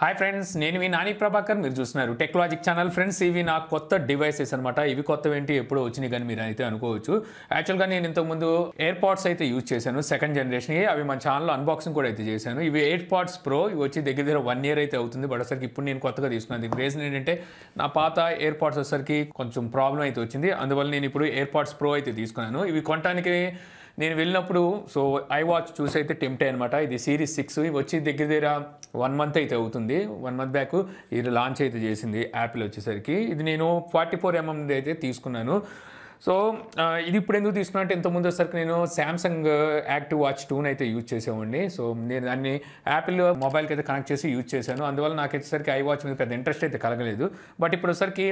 Hi friends, నేను మీ నాని ప్రభాకర్. మీరు చూస్తున్నారు టెక్నాలజిక్ ఛానల్. ఫ్రెండ్స్, ఇవి నా కొత్త డివైసెస్ అనమాట. ఇవి కొత్తవేంటి ఎప్పుడో వచ్చినాయి కానీ మీరు అయితే అనుకోవచ్చు. యాక్చువల్గా నేను ఇంతకుముందు ఎయిర్పాడ్స్ అయితే యూజ్ చేశాను, సెకండ్ జనరేషన్. అవి మన ఛానల్లో అన్బాక్సింగ్ కూడా అయితే చేశాను. ఇవి ఎయిర్పాడ్స్ ప్రో. ఇవి వచ్చి దగ్గర 1 year అయితే అవుతుంది. బట్ అసలు ఇప్పుడు నేను కొత్తగా తీసుకున్నాను. దీనికి రీజన్ ఏంటంటే నా పాత ఎయిర్పాడ్స్ వచ్చేసరికి కొంచెం ప్రాబ్లం అయితే వచ్చింది. అందువల్ల నేను ఇప్పుడు ఎయిర్పాడ్స్ ప్రో అయితే తీసుకున్నాను. ఇవి కొనడానికి నేను వెళ్ళినప్పుడు ఐ వాచ్ చూసి అయితే టెంప్ట్ అనమాట. ఇది సిరీస్ 6. ఇవి వచ్చి దగ్గర 1 month అయితే అవుతుంది. 1 month బ్యాక్ ఇది లాంచ్ అయితే చేసింది యాపిల్ వచ్చేసరికి. ఇది నేను 44mm అయితే తీసుకున్నాను. సో ఇది ఇప్పుడు ఎందుకు తీసుకున్నా అంటే ఇంతకుముందు వచ్చేసరికి నేను శాంసంగ్ యాక్టివ్ వాచ్ 2 అయితే యూజ్ చేసేవాడిని. సో నేను దాన్ని యాపిల్ మొబైల్కి అయితే కనెక్ట్ చేసి యూజ్ చేశాను. అందువల్ల నాకు వచ్చేసరికి ఐ వాచ్ మీద పెద్ద ఇంట్రెస్ట్ అయితే కలగలేదు. బట్ ఇప్పుడు వచ్చేసరికి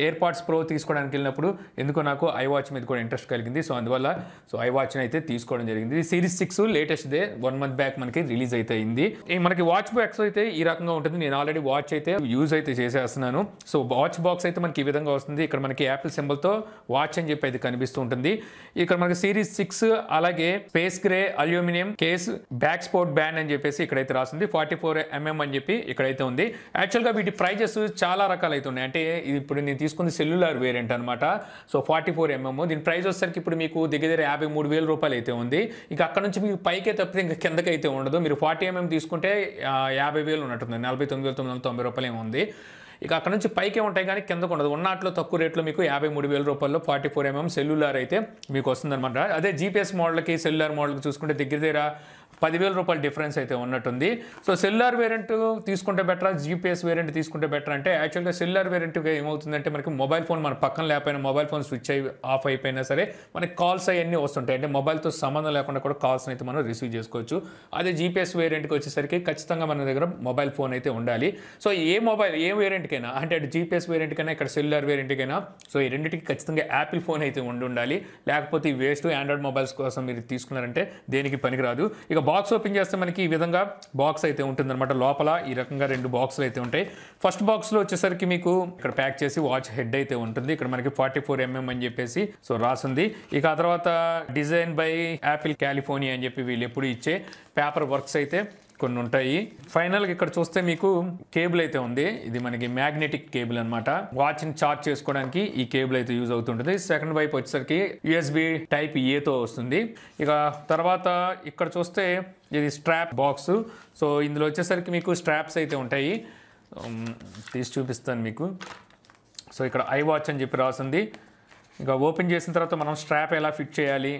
ఎయిర్పాడ్స్ ప్రో తీసుకోవడానికి వెళ్ళినప్పుడు ఎందుకో నాకు ఐ వాచ్ మీద కూడా ఇంట్రెస్ట్ కలిగింది. సో అందువల్ల ఐ వాచ్ని అయితే తీసుకోవడం జరిగింది. ఇది సిరీస్ 6 లేటెస్ట్దే. 1 month బ్యాక్ మనకి రిలీజ్ అయితే అయింది. మనకి వాచ్ బాక్స్ అయితే ఈ రకంగా ఉంటుంది. నేను ఆల్రెడీ వాచ్ అయితే యూజ్ అయితే చేసేస్తున్నాను. సో వాచ్ బాక్స్ అయితే మనకి ఈ విధంగా వస్తుంది. ఇక్కడ మనకి యాపిల్ సింబల్తో వాచ్ అని చెప్పి అయితే కనిపిస్తూ ఉంటుంది. ఇక్కడ మనకి సిరీస్ 6 అలాగే space grey aluminium case back sport band అని చెప్పేసి ఇక్కడైతే రాస్తుంది. 44mm అని చెప్పి ఇక్కడైతే ఉంది. యాక్చువల్గా వీటి ప్రైజెస్ చాలా రకాలు అయితే ఉన్నాయి. అంటే ఇది ఇప్పుడు నేను తీసుకుంది సెల్యులార్ వేరియంట్ అనమాట. So 44mm. దీని ప్రైస్ వచ్చేసరికి ఇప్పుడు మీకు దగ్గర 53,000 రూపాయలు అయితే ఉంది. ఇక అక్కడ నుంచి మీకు పైకే తప్పితే ఇంకా కిందకి అయితే ఉండదు. మీరు 40mm తీసుకుంటే 50,000 ఉన్నట్టుంది. 49,990 రూపాయలు ఏమో ఉంది. ఇక అక్కడ నుంచి పైకే ఉంటాయి కానీ కిందకు ఉండదు. ఉన్నట్లో తక్కువ రేట్లో మీకు 53,000 రూపాయల్లో 44mm సెల్యులార్ అయితే మీకు వస్తుందన్నమాట. అదే జీపీఎస్ మోడల్కి సెల్యులార్ మోడల్కి చూసుకుంటే దగ్గర 10,000 రూపాయల డిఫరెన్స్ అయితే ఉన్నట్టుంది. సో సెల్యులార్ వేరియంట్ తీసుకుంటే బెటర్, జీపీఎస్ వేరియంట్ తీసుకుంటే బెటర్ అంటే యాక్చువల్గా సెల్యులార్ వేరియంట్ ఏమవుతుందంటే మనకి మొబైల్ ఫోన్ మన పక్కన లేకపోయినా, మొబైల్ ఫోన్ స్విచ్ ఆఫ్ అయిపోయినా సరే మనకి కాల్స్ అవన్నీ వస్తుంటాయి. అంటే మొబైల్తో సంబంధం లేకుండా కూడా కాల్స్ అయితే మనం రిసీవ్ చేసుకోవచ్చు. అదే జీపీఎస్ వేరియంట్కి వచ్చేసరికి ఖచ్చితంగా మన దగ్గర మొబైల్ ఫోన్ అయితే ఉండాలి. సో ఏ వేరియంట్కైనా, అంటే అటు జీపీఎస్ వేరియంట్కైనా ఇక్కడ సెల్యులార్ వేరియంట్కైనా, సో ఈ రెండింటికి ఖచ్చితంగా యాపిల్ ఫోన్ అయితే ఉండాలి. లేకపోతే ఈ వేస్ట్ ఆండ్రాయిడ్ మొబైల్స్ కోసం మీరు తీసుకున్నారంటే దేనికి పనికిరాదు. ఇక బాక్స్ ఓపెన్ చేస్తే మనకి ఈ విధంగా బాక్స్ అయితే ఉంటుందన్నమాట. లోపల ఈ రకంగా 2 బాక్సులు అయితే ఉంటాయి. ఫస్ట్ బాక్స్లో వచ్చేసరికి మీకు ఇక్కడ ప్యాక్ చేసి వాచ్ హెడ్ అయితే ఉంటుంది. ఇక్కడ మనకి 44mm అని చెప్పేసి సో రాసింది. ఇక ఆ తర్వాత డిజైన్ బై యాపిల్ కాలిఫోర్నియా అని చెప్పి వీళ్ళు ఎప్పుడు ఇచ్చే పేపర్ వర్క్స్ అయితే కొన్ని ఉంటాయి. ఫైనల్గా ఇక్కడ చూస్తే మీకు కేబుల్ అయితే ఉంది. ఇది మనకి మ్యాగ్నెటిక్ కేబుల్ అనమాట. వాచ్ని చార్జ్ చేసుకోవడానికి ఈ కేబుల్ అయితే యూజ్ అవుతుంటుంది. సెకండ్ వైపు వచ్చేసరికి USB Type Aతో వస్తుంది. ఇక తర్వాత ఇక్కడ చూస్తే ఇది స్ట్రాప్ బాక్స్. సో ఇందులో వచ్చేసరికి మీకు స్ట్రాప్స్ అయితే ఉంటాయి. తీసి చూపిస్తాను మీకు. సో ఇక్కడ ఐ వాచ్ అని చెప్పి రాసింది. ఇక ఓపెన్ చేసిన తర్వాత మనం స్ట్రాప్ ఎలా ఫిట్ చేయాలి,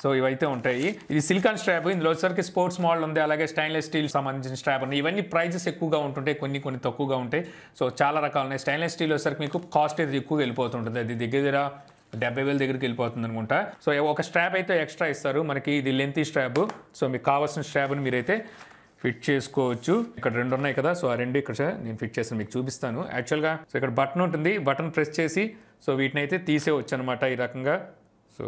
సో ఇవైతే ఉంటాయి. ఇది సిలికాన్ స్ట్రాప్. ఇందులో వచ్చేసరికి స్పోర్ట్స్ మోడల్ ఉంది, అలాగే స్టెయిన్లెస్ స్టీల్ సంబంధించిన స్ట్రాప్ ఉన్నాయి. ఇవన్నీ ప్రైజెస్ ఎక్కువగా ఉంటుంటాయి, కొన్ని తక్కువగా ఉంటాయి. సో చాలా రకాలు ఉన్నాయి. స్టెయిన్లెస్ స్టీల్ వచ్చేసరికి మీకు కాస్ట్ అయితే ఎక్కువగా వెళ్ళిపోతుంటుంది. అది దగ్గర 70,000 దగ్గరికి వెళ్ళిపోతుంది అనుకుంటా. సో ఒక స్ట్రాప్ అయితే ఎక్స్ట్రా ఇస్తారు మనకి. ఇది లెంతీ స్ట్రాప్. సో మీకు కావాల్సిన స్ట్రాప్ని మీరైతే ఫిట్ చేసుకోవచ్చు. ఇక్కడ 2 ఉన్నాయి కదా, సో ఆ 2 ఇక్కడ నేను ఫిట్ చేస్తాను, మీకు చూపిస్తాను. యాక్చువల్గా సో ఇక్కడ బటన్ ఉంటుంది. బటన్ ప్రెస్ చేసి సో వీటిని అయితే తీసేయచ్చు అనమాట ఈ రకంగా. సో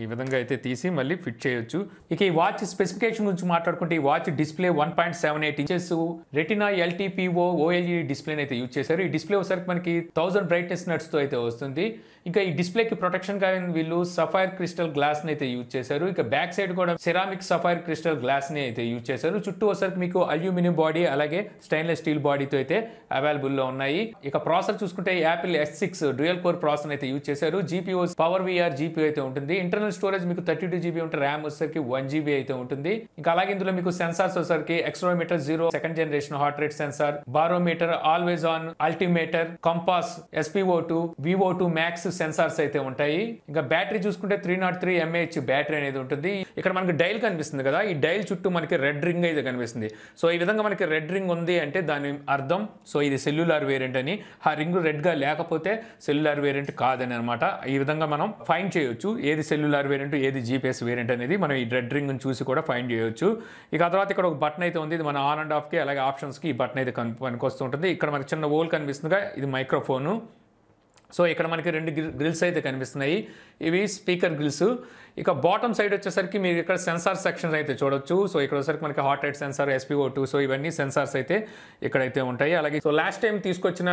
ఈ విధంగా అయితే తీసి మళ్ళీ ఫిట్ చేయొచ్చు. ఇక ఈ వాచ్ స్పెసిఫికేషన్ గురించి మాట్లాడుకుంటే ఈ watch display 1.78 inches retina LTPO OLED డిస్ప్లేని అయితే యూజ్ చేశారు. ఈ డిస్ప్లే వచ్చేసరికి మనకి 1000 బ్రైట్నెస్ నట్స్తో అయితే వస్తుంది. ఇంకా ఈ డిస్ప్లేకి ప్రొటెక్షన్ గా వీళ్ళు సఫైర్ క్రిస్టల్ గ్లాస్ని అయితే యూజ్ చేశారు. ఇక బ్యాక్ సైడ్ కూడా సెరామిక్ సఫైర్ క్రిస్టల్ గ్లాస్ని అయితే యూజ్ చేశారు. చుట్టూ వచ్చేసరికి మీకు అల్యూమినియం బాడీ అలాగే స్టెయిన్లెస్ స్టీల్ బాడీతో అయితే అవైలబుల్లో ఉన్నాయి. ఇక ప్రాసెసర్ చూసుకుంటే Apple S6 dual core processor అయితే యూజ్ చేశారు. GPU పవర్ VR GPU అయితే ఉంటుంది. ఇంటర్నల్ స్టోరేజ్ మీకు 32 GB ఉంటే, ర్యామ్ వచ్చేసరికి 1 GB అయితే ఉంటుంది. ఇంకా అలాగే ఇందులో మీకు సెన్సార్స్ వచ్చేసరికి ఎక్స్ట్రోమీటర్ 0 second generation heart rate sensor, barometer, always on, altimeter, compass, SpO2, VO2 max sensors అయితే ఉంటాయి. ఇంకా బ్యాటరీ చూసుకుంటే 303 mAh బ్యాటరీ అనేది ఉంటుంది. ఇక్కడ మనకి డైల్ కనిపిస్తుంది కదా, ఈ డైల్ చుట్టూ మనకి రెడ్ రింగ్ అయితే కనిపిస్తుంది. సో ఈ విధంగా మనకి రెడ్ రింగ్ ఉంది అంటే దాని అర్థం సో ఇది సెల్యులార్ వేరియంట్ అని. ఆ రింగ్ రెడ్ గా లేకపోతే సెల్యులార్ వేరియంట్ కాదని అనమాట. ఈ విధంగా మనం ఫైండ్ చేయొచ్చు ఏది సెల్యులార్ వేరియంట్ ఏది GPS వేరియంట్ అనేది మనం ఈ రెడ్ రింగ్ చూసి కూడా ఫైండ్ చేయొచ్చు. ఇక ఆ తర్వాత ఇక్కడ ఒక బటన్ అయితే ఉంది. ఇది మన ఆన్ అండ్ ఆఫ్ కి అలాగే ఆప్షన్స్ కి ఈ బటన్ అయితే పనికొస్తూ ఉంటుంది. ఇక్కడ మనకి చిన్న హోల్ కనిపిస్తుందిగా, ఇది మైక్రోఫోను. సో ఇక్కడ మనకి 2 గ్రిల్స్ అయితే కనిపిస్తున్నాయి. ఇవి స్పీకర్ గ్రిల్స్. ఇక బాటమ్ సైడ్ వచ్చేసరికి మీరు ఇక్కడ సెన్సార్ సెక్షన్ అయితే చూడొచ్చు. సో ఇక్కడ వచ్చేసరికి మనకి heart rate censor, SpO2, so ఇవన్నీ సెన్సార్స్ అయితే ఇక్కడైతే ఉంటాయి. అలాగే సో లాస్ట్ టైం తీసుకొచ్చిన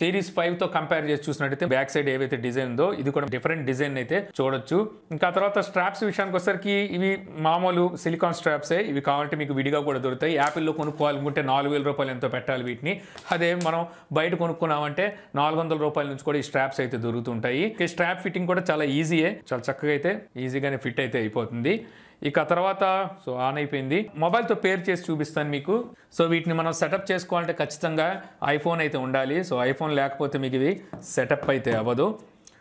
సిరీస్ 5తో కంపేర్ చేసి చూసినట్టయితే బ్యాక్ సైడ్ ఏవైతే డిజైన్ ఉందో ఇది కూడా డిఫరెంట్ డిజైన్ అయితే చూడొచ్చు. ఇంకా తర్వాత స్ట్రాప్స్ విషయానికి వచ్చేసరికి ఇవి మామూలు సిలికాన్ స్ట్రాప్సే. ఇవి కావాలంటే మీకు విడిగా కూడా దొరుకుతాయి. యాపిల్లో కొనుక్కోవాలనుకుంటే 4000 రూపాయలు ఎంతో పెట్టాలి వీటిని. అదే మనం బయట కొనుక్కున్నామంటే 400 రూపాయల నుంచి కూడా ఈ స్ట్రాప్స్ అయితే దొరుకుతుంటాయి. ఈ స్ట్రాప్ ఫిట్టింగ్ కూడా చాలా ఈజీయే, చాలా చక్కగా అయితే ఈజీగానే ఫిట్ అయితే అయిపోతుంది. ఇక తర్వాత సో ఆన్ అయిపోయింది. మొబైల్తో పేర్ చేసి చూపిస్తాను మీకు. సో వీటిని మనం సెటప్ చేసుకోవాలంటే ఖచ్చితంగా ఐఫోన్ అయితే ఉండాలి. సో ఐఫోన్ లేకపోతే మీకు ఇది సెటప్ అయితే అవ్వదు.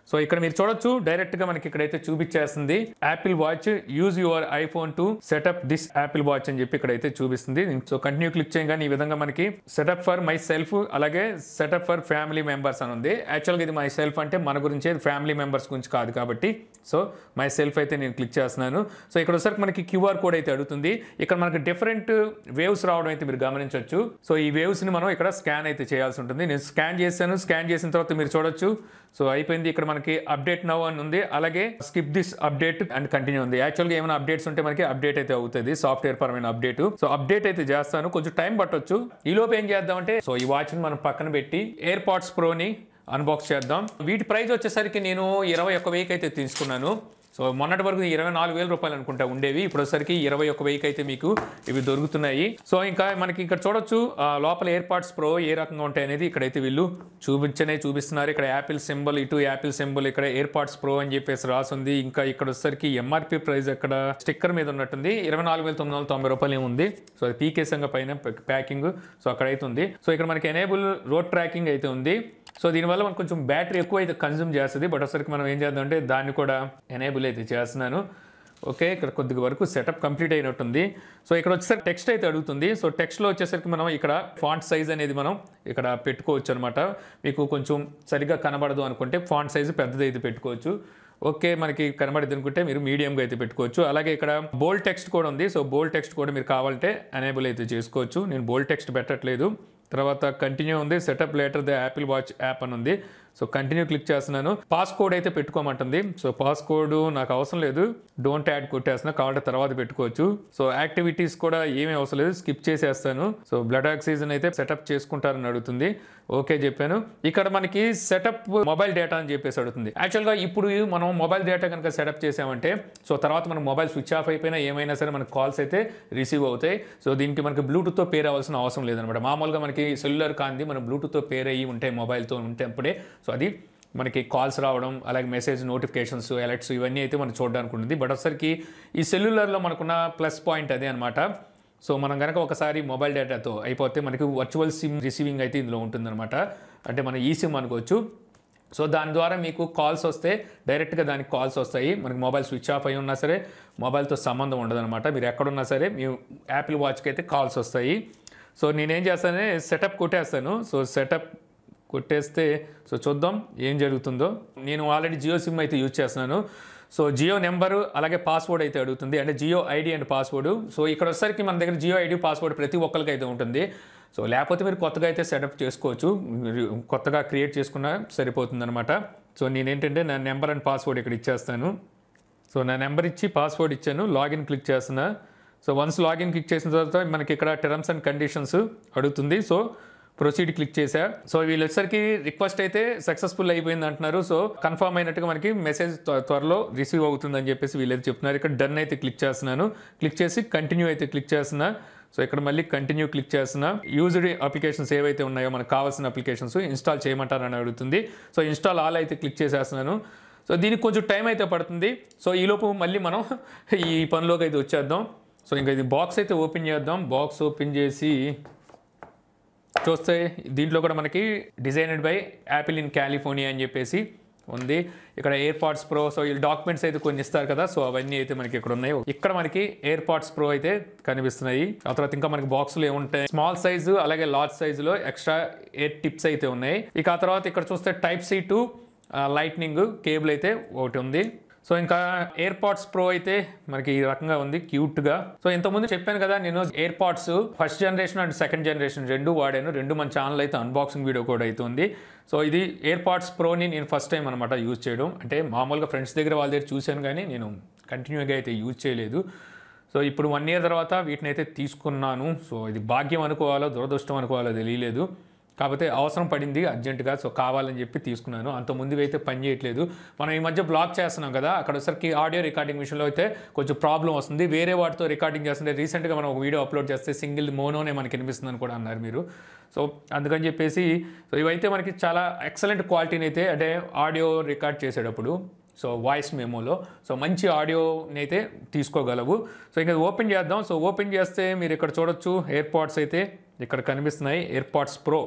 సో ఇక్కడ మీరు చూడొచ్చు డైరెక్ట్గా మనకి ఇక్కడైతే చూపించేస్తుంది Apple watch use your iPhone to set up this Apple watch అని చెప్పి ఇక్కడైతే చూపిస్తుంది. సో కంటిన్యూ క్లిక్ చేయగానే ఈ విధంగా మనకి సెటప్ ఫర్ మై సెల్ఫ్ అలాగే సెటప్ ఫర్ ఫ్యామిలీ మెంబర్స్ అని ఉంది. యాక్చువల్గా ఇది మై సెల్ఫ్ అంటే మన గురించి, ఫ్యామిలీ మెంబర్స్ గురించి కాదు కాబట్టి సో మై సెల్ఫ్ అయితే నేను క్లిక్ చేస్తున్నాను. సో ఇక్కడ ఒకసారి మనకి QR కోడ్ అయితే అడుగుతుంది. ఇక్కడ మనకి డిఫరెంట్ వేవ్స్ రావడం అయితే మీరు గమనించవచ్చు. సో ఈ వేవ్స్ని మనం ఇక్కడ స్కాన్ అయితే చేయాల్సి ఉంటుంది. నేను స్కాన్ చేశాను. స్కాన్ చేసిన తర్వాత మీరు చూడొచ్చు సో అయిపోయింది. ఇక్కడ మనకి అప్డేట్ నౌ అని ఉంది, అలాగే skip this update and continue ఉంది. యాక్చువల్గా ఏమైనా అప్డేట్స్ ఉంటే మనకి అప్డేట్ అయితే అవుతుంది, సాఫ్ట్వేర్ పరమైన అప్డేట్. సో అప్డేట్ అయితే చేస్తాను, కొంచెం టైం పట్టొచ్చు. ఈ లోపు ఏం చేద్దామంటే సో ఈ వాచ్ని మనం పక్కన పెట్టి ఎయిర్పాడ్స్ ప్రోని అన్బాక్స్ చేద్దాం. వీటి ప్రైస్ వచ్చేసరికి నేను 21,000 అయితే తీసుకున్నాను. సో మొన్నటి వరకు 24,000 రూపాయలు అనుకుంటా ఉండేవి. ఇప్పుడు వచ్చేసరికి 21,000 అయితే మీకు ఇవి దొరుకుతున్నాయి. సో ఇంకా మనకి ఇక్కడ చూడొచ్చు లోపల ఎయిర్పాడ్స్ ప్రో ఏ రకంగా ఉంటాయి అనేది ఇక్కడైతే వీళ్ళు చూపిస్తున్నారు. ఇక్కడ యాపిల్ సింబల్, ఇటు యాపిల్ సింబల్, ఇక్కడ ఎయిర్పాడ్స్ ప్రో అని చెప్పేసి రాసింది. ఇంకా ఇక్కడ వచ్చేసరికి MRP ప్రైస్ అక్కడ స్టిక్కర్ మీద ఉన్నట్టుంది 24,990 రూపాయలు ఏముంది. సో అది పీకేసంగా పైన ప్యాకింగ్ సో అక్కడైతే ఉంది. సో ఇక్కడ మనకి ఎనేబుల్ రోడ్ ట్రాకింగ్ అయితే ఉంది. సో దీనివల్ల మనకు కొంచెం బ్యాటరీ ఎక్కువ అయితే కన్జ్యూమ్ చేస్తుంది. బట్ ఒకసారికి మనం ఏం చేద్దాం అంటే దాన్ని కూడా ఎనేబుల్ అయితే చేస్తున్నాను. ఓకే, ఇక్కడ కొద్దిగా వరకు సెటప్ కంప్లీట్ అయినట్టుంది. సో ఇక్కడ వచ్చేసరికి టెక్స్ట్ అయితే అడుగుతుంది. సో టెక్స్ట్లో వచ్చేసరికి మనం ఇక్కడ ఫాంట్ సైజ్ అనేది మనం ఇక్కడ పెట్టుకోవచ్చు అనమాట. మీకు కొంచెం సరిగ్గా కనబడదు అనుకుంటే ఫాంట్ సైజు పెద్దది అయితే పెట్టుకోవచ్చు. ఓకే, మనకి కనబడదు అనుకుంటే మీరు మీడియంగా అయితే పెట్టుకోవచ్చు. అలాగే ఇక్కడ బోల్డ్ టెక్స్ట్ కూడా ఉంది. సో బోల్డ్ టెక్స్ట్ కూడా మీరు కావాలంటే ఎనేబుల్ అయితే చేసుకోవచ్చు. నేను బోల్డ్ టెక్స్ట్ పెట్టట్లేదు. తర్వాత కంటిన్యూ ఉంది, setup later the Apple watch app అని ఉంది. సో కంటిన్యూ క్లిక్ చేస్తున్నాను. పాస్ కోడ్ అయితే పెట్టుకోమంటుంది. సో పాస్ కోడ్ నాకు అవసరం లేదు, డోంట్ యాడ్ కొట్టేస్తున్నా, కావాలంటే తర్వాత పెట్టుకోవచ్చు. సో యాక్టివిటీస్ కూడా ఏమీ అవసరం లేదు, స్కిప్ చేసేస్తాను. సో బ్లడ్ ఆక్సిజన్ అయితే సెటప్ చేసుకుంటారని అడుగుతుంది. ఓకే చెప్పాను. ఇక్కడ మనకి సెటప్ మొబైల్ డేటా అని చెప్పేసి అడుగుతుంది. యాక్చువల్గా ఇప్పుడు మనం మొబైల్ డేటా కనుక సెటప్ చేసామంటే సో తర్వాత మన మొబైల్ స్విచ్ ఆఫ్ అయిపోయినా ఏమైనా సరే మనకు కాల్స్ అయితే రిసీవ్ అవుతాయి. సో దీనికి మనకి బ్లూటూత్తో పేర్ అవ్వాల్సిన అవసరం లేదనమాట. మామూలుగా మనకి సెల్యులర్ కాంది మనం బ్లూటూత్తో పేర్ అయ్యి ఉంటే మొబైల్తో ఉంటేప్పుడే సో అది మనకి కాల్స్ రావడం, అలాగే మెసేజ్ నోటిఫికేషన్స్, అలర్ట్స్ ఇవన్నీ అయితే మనం చూడడానికి ఉంటుంది. బట్ ఒకసారికి ఈ సెల్యులర్లో మనకున్న ప్లస్ పాయింట్ అదే అనమాట. సో మనం కనుక ఒకసారి మొబైల్ డేటాతో అయిపోతే మనకి వర్చువల్ సిమ్ రిసీవింగ్ అయితే ఇందులో ఉంటుందన్నమాట. అంటే మన ఈ సిమ్ అనుకోవచ్చు. సో దాని ద్వారా మీకు కాల్స్ వస్తే డైరెక్ట్గా దానికి కాల్స్ వస్తాయి. మనకి మొబైల్ స్విచ్ ఆఫ్ అయి ఉన్నా సరే మొబైల్తో సంబంధం ఉండదన్నమాట. మీరు ఎక్కడున్నా సరే మీ యాపిల్ వాచ్కి అయితే కాల్స్ వస్తాయి. సో నేనేం చేస్తానంటే సెటప్ కొట్టేస్తాను. సో సెటప్ కొట్టేస్తే సో చూద్దాం ఏం జరుగుతుందో. నేను ఆల్రెడీ జియో సిమ్ అయితే యూజ్ చేస్తున్నాను. సో జియో నెంబరు అలాగే పాస్వర్డ్ అయితే అడుగుతుంది, అంటే Jio ID and password. So ఇక్కడ వచ్చేసరికి మన దగ్గర జియో ఐడి పాస్వర్డ్ ప్రతి ఒక్కరికి అయితే ఉంటుంది. సో లేకపోతే మీరు కొత్తగా అయితే సెటప్ చేసుకోవచ్చు, కొత్తగా క్రియేట్ చేసుకున్నా సరిపోతుంది అనమాట. సో నేనేంటంటే నా నెంబర్ అండ్ పాస్వర్డ్ ఇక్కడ ఇచ్చేస్తాను. సో నా నెంబర్ ఇచ్చి పాస్వర్డ్ ఇచ్చాను, లాగిన్ క్లిక్ చేస్తున్నా. సో వన్స్ లాగిన్ క్లిక్ చేసిన తర్వాత మనకి ఇక్కడ టర్మ్స్ అండ్ కండిషన్స్ అడుగుతుంది. సో ప్రొసీడ్ క్లిక్ చేశా. సో వీళ్ళు వచ్చేసరికి రిక్వెస్ట్ అయితే సక్సెస్ఫుల్ అయిపోయింది అంటున్నారు. సో కన్ఫర్మ్ అయినట్టుగా మనకి మెసేజ్ త్వరలో రిసీవ్ అవుతుందని చెప్పేసి వీళ్ళైతే చెప్తున్నారు. ఇక్కడ డన్ అయితే క్లిక్ చేస్తున్నాను. క్లిక్ చేసి కంటిన్యూ అయితే క్లిక్ చేస్తున్నా. సో ఇక్కడ మళ్ళీ కంటిన్యూ క్లిక్ చేస్తున్నా. యూజ్డ్ అప్లికేషన్స్ ఏవైతే ఉన్నాయో మనకు కావాల్సిన అప్లికేషన్స్ ఇన్స్టాల్ చేయమంటారని అడుగుతుంది. సో ఇన్స్టాల్ ఆల్ అయితే క్లిక్ చేసేస్తున్నాను. సో దీనికి కొంచెం టైం అయితే పడుతుంది. సో ఈలోపు మళ్ళీ మనం ఈ పనిలోకి అయితే వచ్చేద్దాం. సో ఇంకా ఇది బాక్స్ అయితే ఓపెన్ చేద్దాం. బాక్స్ ఓపెన్ చేసి చూస్తే దీంట్లో కూడా మనకి డిజైనడ్ బై యాపిల్ ఇన్ కాలిఫోర్నియా అని చెప్పేసి ఉంది. ఇక్కడ ఎయిర్పాడ్స్ ప్రో, సో ఈ డాక్యుమెంట్స్ అయితే కొన్ని ఇస్తారు కదా, సో అవన్నీ అయితే మనకి ఇక్కడ ఉన్నాయి. ఇక్కడ మనకి ఎయిర్పాడ్స్ ప్రో అయితే కనిపిస్తున్నాయి. ఆ తర్వాత ఇంకా మనకి బాక్స్లో ఏముంటాయి, స్మాల్ సైజు అలాగే లార్జ్ సైజులో ఎక్స్ట్రా ఎయిర్ టిప్స్ అయితే ఉన్నాయి. ఇక ఆ తర్వాత ఇక్కడ చూస్తే type C to lightning cable అయితే ఒకటి ఉంది. సో ఇంకా ఎయిర్ పాడ్స్ ప్రో అయితే మనకి ఈ రకంగా ఉంది, క్యూట్గా. సో ఇంతకుముందు చెప్పాను కదా నేను air pods first generation and second generation రెండు వాడాను. రెండు మన ఛానల్ అయితే అన్బాక్సింగ్ వీడియో కూడా అవుతుంది. సో ఇది ఎయిర్ పాడ్స్ ప్రోని నేను ఫస్ట్ టైం అనమాట యూజ్ చేయడం. అంటే మామూలుగా ఫ్రెండ్స్ దగ్గర వాళ్ళ దగ్గర చూశాను కానీ నేను కంటిన్యూగా అయితే యూజ్ చేయలేదు. సో ఇప్పుడు 1 year తర్వాత వీటిని అయితే తీసుకున్నాను. సో ఇది భాగ్యం అనుకోవాలో దురదృష్టం అనుకోవాలో తెలియలేదు. కాకపోతే అవసరం పడింది అర్జెంటుగా, సో కావాలని చెప్పి తీసుకున్నాను. అంత ముందు అయితే పని చేయట్లేదు. మనం ఈ మధ్య బ్లాగ్ చేస్తున్నాం కదా, అక్కడ ఒకసారికి ఆడియో రికార్డింగ్ విషయంలో అయితే కొంచెం ప్రాబ్లం వస్తుంది. వేరే వాటితో రికార్డింగ్ చేస్తుంటే రీసెంట్గా మనం ఒక వీడియో అప్లోడ్ చేస్తే సింగిల్ మోనోనే మనకి వినిపిస్తుందని కూడా అన్నారు మీరు. సో అందుకని చెప్పేసి సో ఇవైతే మనకి చాలా ఎక్సలెంట్ క్వాలిటీని అయితే అంటే ఆడియో రికార్డ్ చేసేటప్పుడు సో వాయిస్ మెమోలో సో మంచి ఆడియోని అయితే తీసుకోగలవు. సో ఇంకా ఓపెన్ చేద్దాం. సో ఓపెన్ చేస్తే మీరు ఇక్కడ చూడొచ్చు ఎయిర్ పాడ్స్ అయితే ఇక్కడ కనిపిస్తున్నాయి, ఎయిర్ పాడ్స్ ప్రో.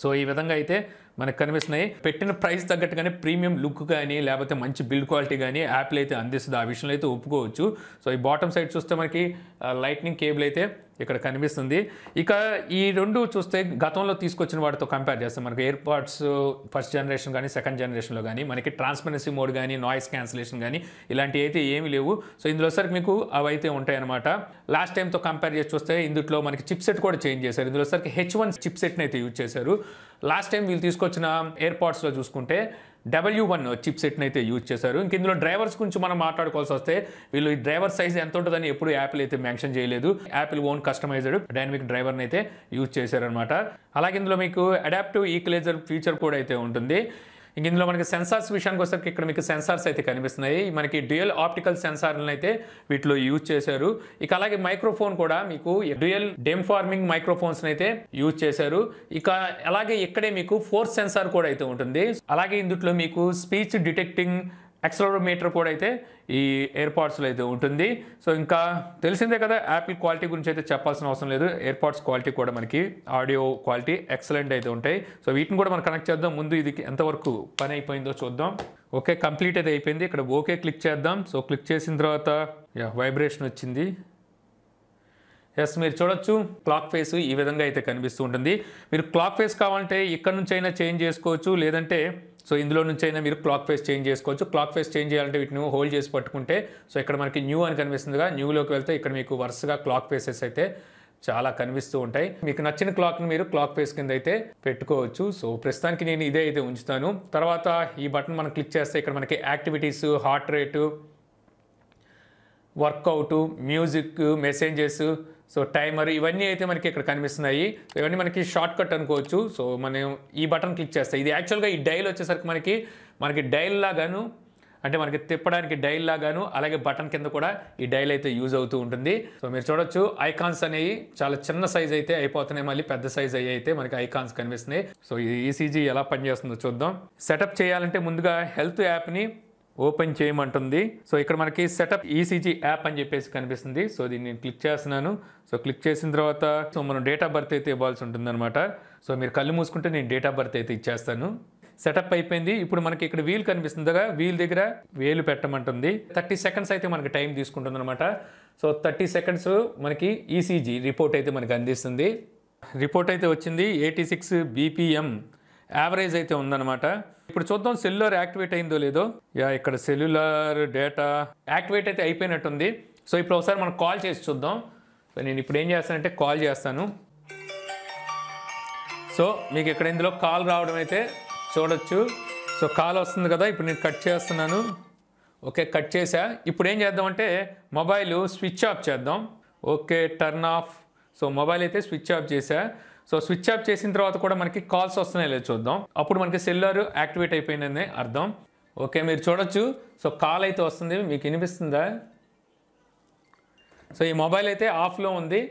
సో ఈ విధంగా అయితే మనకు కనిపిస్తున్నాయి. పెట్టిన ప్రైస్ తగ్గట్టుగానే ప్రీమియం లుక్ కానీ లేకపోతే మంచి బిల్డ్ క్వాలిటీ కానీ యాపిల్ అయితే అందిస్తుంది. ఆ విషయంలో అయితే ఒప్పుకోవచ్చు. సో ఈ బాటమ్ సైడ్ చూస్తే మనకి లైట్నింగ్ కేబుల్ అయితే ఇక్కడ కనిపిస్తుంది. ఇక ఈ రెండు చూస్తే గతంలో తీసుకొచ్చిన వాటితో కంపేర్ చేస్తే మనకి ఎయిర్ పాడ్స్ ఫస్ట్ జనరేషన్ కానీ సెకండ్ జనరేషన్లో కానీ మనకి ట్రాన్స్పరెన్సీ మోడ్ కానీ నాయిస్ క్యాన్సిలేషన్ కానీ ఇలాంటివి అయితే ఏమీ లేవు. సో ఇందులో సరికి మీకు అవి అయితే ఉంటాయన్నమాట. లాస్ట్ టైంతో కంపేర్ చేసి చూస్తే ఇందులో మనకి చిప్ సెట్ కూడా చేంజ్ చేశారు. ఇందులో సరికి H1 చిప్ సెట్ని అయితే యూజ్ చేశారు. లాస్ట్ టైం వీళ్ళు తీసుకొచ్చిన ఎయిర్ పాడ్స్లో చూసుకుంటే W1 చిప్ సెట్ని అయితే యూజ్ చేశారు. ఇంక ఇందులో డ్రైవర్స్ గురించి మనం మాట్లాడుకోవాల్సి వస్తే వీళ్ళు ఈ డ్రైవర్ సైజ్ ఎంత ఉంటుందని ఎప్పుడు యాపిల్ అయితే మెన్షన్ చేయలేదు. యాపిల్ ఓన్ కస్టమైజ్డ్ డైనమిక్ డ్రైవర్ని అయితే యూజ్ చేశారనమాట. అలాగే ఇందులో మీకు అడాప్టివ్ ఈక్వలైజర్ ఫీచర్ కూడా అయితే ఉంటుంది. ఇంక ఇందులో మనకి సెన్సార్స్ విషయానికి వచ్చేసరికి ఇక్కడ మీకు సెన్సార్స్ అయితే కనిపిస్తున్నాయి. మనకి డ్యూయల్ ఆప్టికల్ సెన్సార్లను అయితే వీటిలో యూజ్ చేశారు. ఇక అలాగే మైక్రోఫోన్ కూడా మీకు డ్యూయల్ డెమ్ ఫార్మింగ్ మైక్రోఫోన్స్ అయితే యూజ్ చేశారు. ఇక అలాగే ఇక్కడే మీకు ఫోర్స్ సెన్సార్ కూడా అయితే ఉంటుంది. అలాగే ఇందులో మీకు స్పీచ్ డిటెక్టింగ్ యాక్సిలరోమీటర్ కూడా అయితే ఈ ఎయిర్ పాడ్స్లో అయితే ఉంటుంది. సో ఇంకా తెలిసిందే కదా యాపిల్ క్వాలిటీ గురించి అయితే చెప్పాల్సిన అవసరం లేదు. ఎయిర్ పాడ్స్ క్వాలిటీ కూడా మనకి ఆడియో క్వాలిటీ ఎక్సలెంట్ అయితే ఉంటాయి. సో వీటిని కూడా మనం కనెక్ట్ చేద్దాం. ముందు ఇది ఎంతవరకు పని అయిపోయిందో చూద్దాం. ఓకే, కంప్లీట్ అయితే అయిపోయింది. ఇక్కడ ఓకే క్లిక్ చేద్దాం. సో క్లిక్ చేసిన తర్వాత వైబ్రేషన్ వచ్చింది. ఎస్, మీరు చూడొచ్చు క్లాక్ ఫేస్ ఈ విధంగా అయితే కనిపిస్తూ ఉంటుంది. మీరు క్లాక్ ఫేస్ కావాలంటే ఇక్కడ నుంచి అయినా చేంజ్ చేసుకోవచ్చు, లేదంటే సో ఇందులో నుంచి అయినా మీరు క్లాక్ ఫేస్ చేంజ్ చేసుకోవచ్చు. క్లాక్ ఫేస్ చేంజ్ చేయాలంటే వీటిని హోల్డ్ చేసి పట్టుకుంటే సో ఇక్కడ మనకి న్యూ అని కనిపిస్తుందిగా, న్యూలోకి వెళ్తే ఇక్కడ మీకు వరుసగా క్లాక్ ఫేసెస్ అయితే చాలా కనిపిస్తూ ఉంటాయి. మీకు నచ్చిన క్లాక్ని మీరు క్లాక్ ఫేస్ కింద అయితే పెట్టుకోవచ్చు. సో ప్రస్తుతానికి నేను ఇదే అయితే ఉంచుతాను. తర్వాత ఈ బటన్ మనం క్లిక్ చేస్తే ఇక్కడ మనకి activities, heart rate, workout, music, messages, so timer ఇవన్నీ అయితే మనకి ఇక్కడ కనిపిస్తున్నాయి. ఇవన్నీ మనకి షార్ట్ కట్ అనుకోవచ్చు. సో మనం ఈ బటన్ క్లిక్ చేస్తాం. ఇది యాక్చువల్గా ఈ డైల్ వచ్చేసరికి మనకి డైల్ లాగాను అంటే మనకి తిప్పడానికి డైల్ లాగాను అలాగే బటన్ కింద కూడా ఈ డైల్ అయితే యూజ్ అవుతూ ఉంటుంది. సో మీరు చూడొచ్చు ఐకాన్స్ అనేవి చాలా చిన్న సైజ్ అయితే అయిపోతున్నాయి, మళ్ళీ పెద్ద సైజ్ అయ్యి అయితే మనకి ఐకాన్స్ కనిపిస్తున్నాయి. సో ఈ ఈసీజీ ఎలా పనిచేస్తుందో చూద్దాం. సెటప్ చేయాలంటే ముందుగా హెల్త్ యాప్ని ఓపెన్ చేయమంటుంది. సో ఇక్కడ మనకి సెటప్ ఈసీజీ యాప్ అని చెప్పేసి కనిపిస్తుంది. సో దీన్ని నేను క్లిక్ చేస్తున్నాను. సో క్లిక్ చేసిన తర్వాత సో మనం డేట్ ఆఫ్ బర్త్ అయితే ఇవ్వాల్సి ఉంటుందన్నమాట. సో మీరు కళ్ళు మూసుకుంటే నేను డేట్ ఆఫ్ బర్త్ అయితే ఇచ్చేస్తాను. సెటప్ అయిపోయింది. ఇప్పుడు మనకి ఇక్కడ వీల్ కనిపిస్తుందిగా, వీల్ దగ్గర వేలు పెట్టమంటుంది. 30 seconds అయితే మనకి టైం తీసుకుంటుంది అనమాట. సో 30 seconds మనకి ఈసీజీ రిపోర్ట్ అయితే మనకి అందిస్తుంది. రిపోర్ట్ అయితే వచ్చింది. 86 BPM యావరేజ్ అయితే ఉందన్నమాట. ఇప్పుడు చూద్దాం సెల్యులర్ యాక్టివేట్ అయిందో లేదో. ఇక్కడ సెల్యులర్ డేటా యాక్టివేట్ అయితే అయిపోయినట్టుంది. సో ఇప్పుడు ఒకసారి మనం కాల్ చేసి చూద్దాం. సో నేను ఇప్పుడు ఏం చేస్తానంటే కాల్ చేస్తాను. సో మీకు ఇక్కడ ఇందులో కాల్ రావడం అయితే చూడొచ్చు. సో కాల్ వస్తుంది కదా, ఇప్పుడు నేను కట్ చేస్తున్నాను. ఓకే, కట్ చేసా. ఇప్పుడు ఏం చేద్దామంటే మొబైల్ స్విచ్ ఆఫ్ చేద్దాం. Okay, turn off. So mobile అయితే స్విచ్ ఆఫ్ చేసా. సో స్విచ్ ఆఫ్ చేసిన తర్వాత కూడా మనకి కాల్స్ వస్తున్నాయి లేదు చూద్దాం. అప్పుడు మనకి సెల్యులర్ యాక్టివేట్ అయిపోయిందని అర్థం. ఓకే, మీరు చూడొచ్చు. సో కాల్ అయితే వస్తుంది, మీకు వినిపిస్తుందా? సో ఈ మొబైల్ అయితే ఆఫ్లో ఉంది,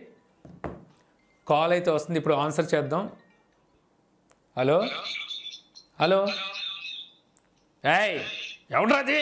కాల్ అయితే వస్తుంది. ఇప్పుడు ఆన్సర్ చేద్దాం. హలో హలో, ఏయ్ ఎవడ్రాది?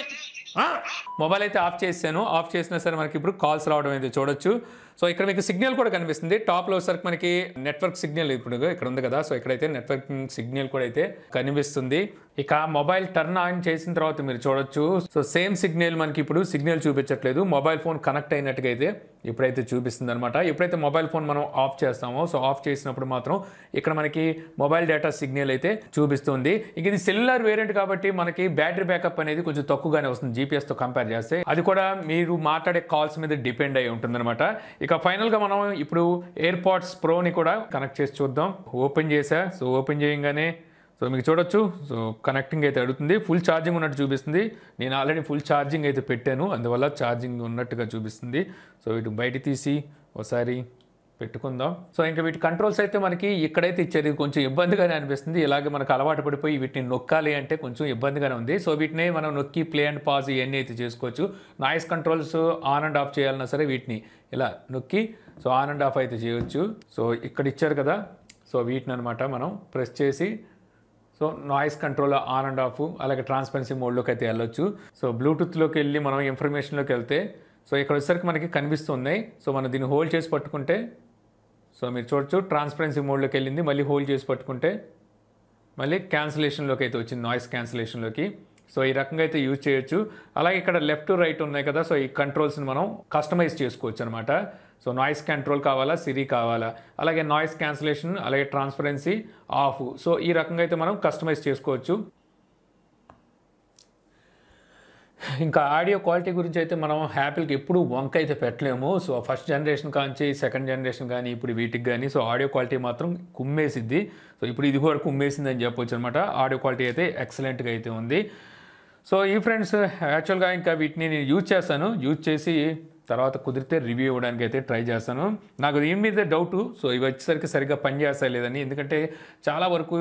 మొబైల్ అయితే ఆఫ్ చేశాను. ఆఫ్ చేసినా సరే మనకి ఇప్పుడు కాల్స్ రావడం అయితే చూడొచ్చు. సో ఇక్కడ మీకు సిగ్నల్ కూడా కనిపిస్తుంది. టాప్లో వచ్చేసరికి మనకి నెట్వర్క్ సిగ్నల్ ఇప్పుడు ఇక్కడ ఉంది కదా. సో ఇక్కడైతే నెట్వర్క్ సిగ్నల్ కూడా అయితే కనిపిస్తుంది. ఇక మొబైల్ టర్న్ ఆన్ చేసిన తర్వాత మీరు చూడొచ్చు. సో సేమ్ సిగ్నల్ మనకి ఇప్పుడు సిగ్నల్ చూపించట్లేదు. మొబైల్ ఫోన్ కనెక్ట్ అయినట్టుగా అయితే ఇప్పుడైతే చూపిస్తుంది అనమాట. ఎప్పుడైతే మొబైల్ ఫోన్ మనం ఆఫ్ చేస్తామో, సో ఆఫ్ చేసినప్పుడు మాత్రం ఇక్కడ మనకి మొబైల్ డేటా సిగ్నల్ అయితే చూపిస్తుంది. ఇక ఇది సెల్యులర్ వేరియంట్ కాబట్టి మనకి బ్యాటరీ బ్యాకప్ అనేది కొంచెం తక్కువగానే వస్తుంది జీపీఎస్తో కంపేర్ చేస్తే. అది కూడా మీరు మాట్లాడే కాల్స్ మీద డిపెండ్ అయి ఉంటుందన్నమాట. ఇక ఫైనల్గా మనం ఇప్పుడు ఎయిర్ పాడ్స్ ప్రోని కూడా కనెక్ట్ చేసి చూద్దాం. ఓపెన్ చేసా. సో ఓపెన్ చేయగానే సో మీకు చూడొచ్చు. సో కనెక్టింగ్ అయితే అడుగుతుంది. ఫుల్ ఛార్జింగ్ ఉన్నట్టు చూపిస్తుంది. నేను ఆల్రెడీ ఫుల్ ఛార్జింగ్ అయితే పెట్టాను, అందువల్ల ఛార్జింగ్ ఉన్నట్టుగా చూపిస్తుంది. సో ఇటు బయట తీసి ఒకసారి పెట్టుకుందాం. సో ఇంకా వీటి కంట్రోల్స్ అయితే మనకి ఇక్కడైతే ఇచ్చేది కొంచెం ఇబ్బందిగానే అనిపిస్తుంది. ఇలాగే మనకు అలవాటు పడిపోయి వీటిని నొక్కాలి అంటే కొంచెం ఇబ్బందిగానే ఉంది. సో వీటిని మనం నొక్కి ప్లే అండ్ పాజ్ ఇవన్నీ అయితే చేసుకోవచ్చు. Noise controls on and of చేయాలన్నా సరే వీటిని ఇలా నొక్కి సో ఆన్ అండ్ ఆఫ్ అయితే చేయొచ్చు. సో ఇక్కడ ఇచ్చారు కదా, సో వీటిని అనమాట మనం ప్రెస్ చేసి so noise control on and of, అలాగే ట్రాన్స్పరెన్సీ మోడ్లోకి అయితే వెళ్ళొచ్చు. సో బ్లూటూత్లోకి వెళ్ళి మనం ఇన్ఫర్మేషన్లోకి వెళ్తే సో ఇక్కడ వచ్చేసరికి మనకి కనిపిస్తున్నాయి. సో మనం దీన్ని హోల్డ్ చేసి పట్టుకుంటే సో మీరు చూడొచ్చు ట్రాన్స్పరెన్సీ మోడ్లోకి వెళ్ళింది. మళ్ళీ హోల్డ్ చేసి పట్టుకుంటే మళ్ళీ క్యాన్సిలేషన్లోకి అయితే వచ్చింది, నాయిస్ క్యాన్సిలేషన్లోకి. సో ఈ రకంగా అయితే యూజ్ చేయొచ్చు. అలాగే ఇక్కడ లెఫ్ట్ రైట్ ఉన్నాయి కదా, సో ఈ కంట్రోల్స్ని మనం కస్టమైజ్ చేసుకోవచ్చు అనమాట. సో నాయిస్ కంట్రోల్ కావాలా, సిరి కావాలా, అలాగే నాయిస్ క్యాన్సిలేషన్, అలాగే ట్రాన్స్పరెన్సీ ఆఫ్. సో ఈ రకంగా అయితే మనం కస్టమైజ్ చేసుకోవచ్చు. ఇంకా ఆడియో క్వాలిటీ గురించి అయితే మనం యాపిల్కి ఎప్పుడు వంక అయితే పెట్టలేము. సో ఫస్ట్ జనరేషన్ కాంచి సెకండ్ జనరేషన్ కానీ ఇప్పుడు వీటికి కానీ సో ఆడియో క్వాలిటీ మాత్రం కుమ్మేసిద్ది. సో ఇప్పుడు ఇది కూడా కుమ్మేసింది అని చెప్పొచ్చు అనమాట. ఆడియో క్వాలిటీ అయితే ఎక్సలెంట్గా అయితే ఉంది. సో ఈ ఫ్రెండ్స్ యాక్చువల్గా ఇంకా వీటిని నేను యూజ్ చేసి తర్వాత కుదిరితే రివ్యూ ఇవ్వడానికి అయితే ట్రై చేస్తాను. నాకు దీని మీద డౌటు, సో ఇవి వచ్చేసరికి సరిగ్గా పనిచేస్తాయి లేదని. ఎందుకంటే చాలా వరకు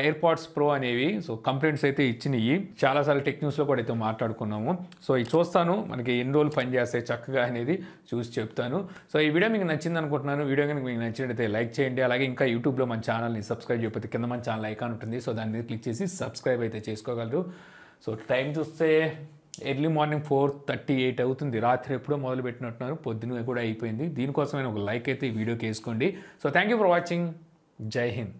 ఎయిర్పాడ్స్ ప్రో అనేవి సో కంప్లైంట్స్ అయితే ఇచ్చినాయి. చాలాసార్లు టెక్ న్యూస్లో కూడా అయితే మాట్లాడుకున్నాము. సో ఇది చూస్తాను మనకి ఎన్ని రోజులు పనిచేస్తాయి చక్కగా అనేది చూసి చెప్తాను. సో ఈ వీడియో మీకు నచ్చింది అనుకుంటున్నాను. వీడియో కనుక మీకు నచ్చినట్టయితే లైక్ చేయండి. అలాగే ఇంకా యూట్యూబ్లో మన ఛానల్ని సబ్స్క్రైబ్ చేయకపోతే కింద మన ఛానల్ ఐకాన్ ఉంటుంది. సో దాని మీద క్లిక్ చేసి సబ్స్క్రైబ్ అయితే చేసుకోగలరు. సో టైం చూస్తే ఎర్లీ మార్నింగ్ 4:38 అవుతుంది. రాత్రి ఎప్పుడో మొదలు పెట్టినట్టున్నారు, పొద్దున కూడా అయిపోయింది. దీనికోసమైనా ఒక లైక్ అయితే ఈ వీడియోకి వేసుకోండి. So thank you for watching. జై హింద్.